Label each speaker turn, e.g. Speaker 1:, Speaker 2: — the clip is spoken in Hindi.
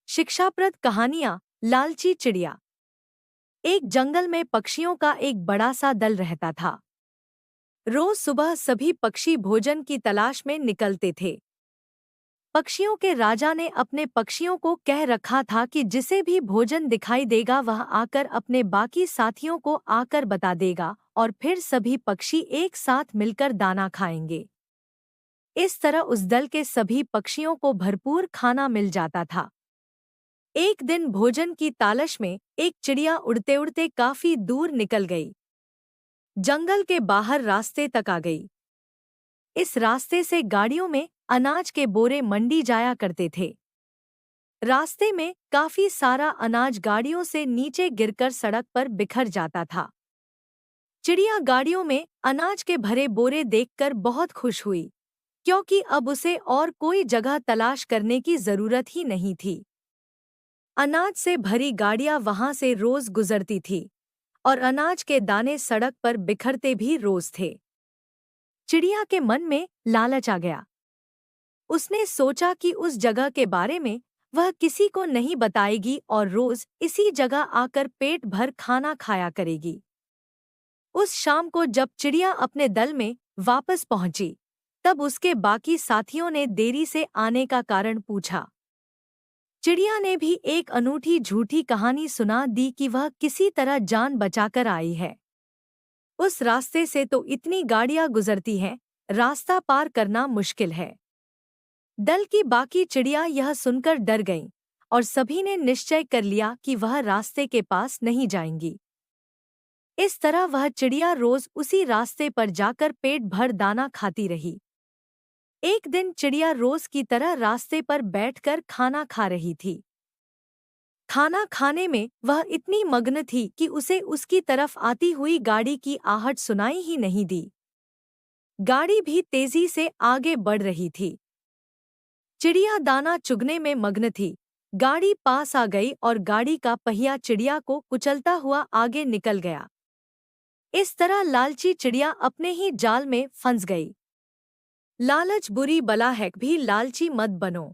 Speaker 1: शिक्षाप्रद कहानियां। लालची चिड़िया। एक जंगल में पक्षियों का एक बड़ा सा दल रहता था। रोज सुबह सभी पक्षी भोजन की तलाश में निकलते थे। पक्षियों के राजा ने अपने पक्षियों को कह रखा था कि जिसे भी भोजन दिखाई देगा वह आकर अपने बाकी साथियों को आकर बता देगा और फिर सभी पक्षी एक साथ मिलकर दाना खाएंगे। इस तरह उस दल के सभी पक्षियों को भरपूर खाना मिल जाता था। एक दिन भोजन की तालाश में एक चिड़िया उड़ते उड़ते काफी दूर निकल गई। जंगल के बाहर रास्ते तक आ गई। इस रास्ते से गाड़ियों में अनाज के बोरे मंडी जाया करते थे। रास्ते में काफी सारा अनाज गाड़ियों से नीचे गिरकर सड़क पर बिखर जाता था। चिड़िया गाड़ियों में अनाज के भरे बोरे देखकर बहुत खुश हुई, क्योंकि अब उसे और कोई जगह तलाश करने की जरूरत ही नहीं थी। अनाज से भरी गाड़ियां वहां से रोज गुजरती थी और अनाज के दाने सड़क पर बिखरते भी रोज थे। चिड़िया के मन में लालच आ गया। उसने सोचा कि उस जगह के बारे में वह किसी को नहीं बताएगी और रोज इसी जगह आकर पेट भर खाना खाया करेगी। उस शाम को जब चिड़िया अपने दल में वापस पहुंची, तब उसके बाकी साथियों ने देरी से आने का कारण पूछा। चिड़िया ने भी एक अनूठी झूठी कहानी सुना दी कि वह किसी तरह जान बचाकर आई है। उस रास्ते से तो इतनी गाड़ियां गुजरती हैं, रास्ता पार करना मुश्किल है। दल की बाकी चिड़िया यह सुनकर डर गईं और सभी ने निश्चय कर लिया कि वह रास्ते के पास नहीं जाएंगी। इस तरह वह चिड़िया रोज उसी रास्ते पर जाकर पेट भर दाना खाती रही। एक दिन चिड़िया रोज की तरह रास्ते पर बैठकर खाना खा रही थी। खाना खाने में वह इतनी मग्न थी कि उसे उसकी तरफ आती हुई गाड़ी की आहट सुनाई ही नहीं दी। गाड़ी भी तेजी से आगे बढ़ रही थी। चिड़िया दाना चुगने में मग्न थी। गाड़ी पास आ गई और गाड़ी का पहिया चिड़िया को कुचलता हुआ आगे निकल गया। इस तरह लालची चिड़िया अपने ही जाल में फंस गई। लालच बुरी बला है, भी लालची मत बनो।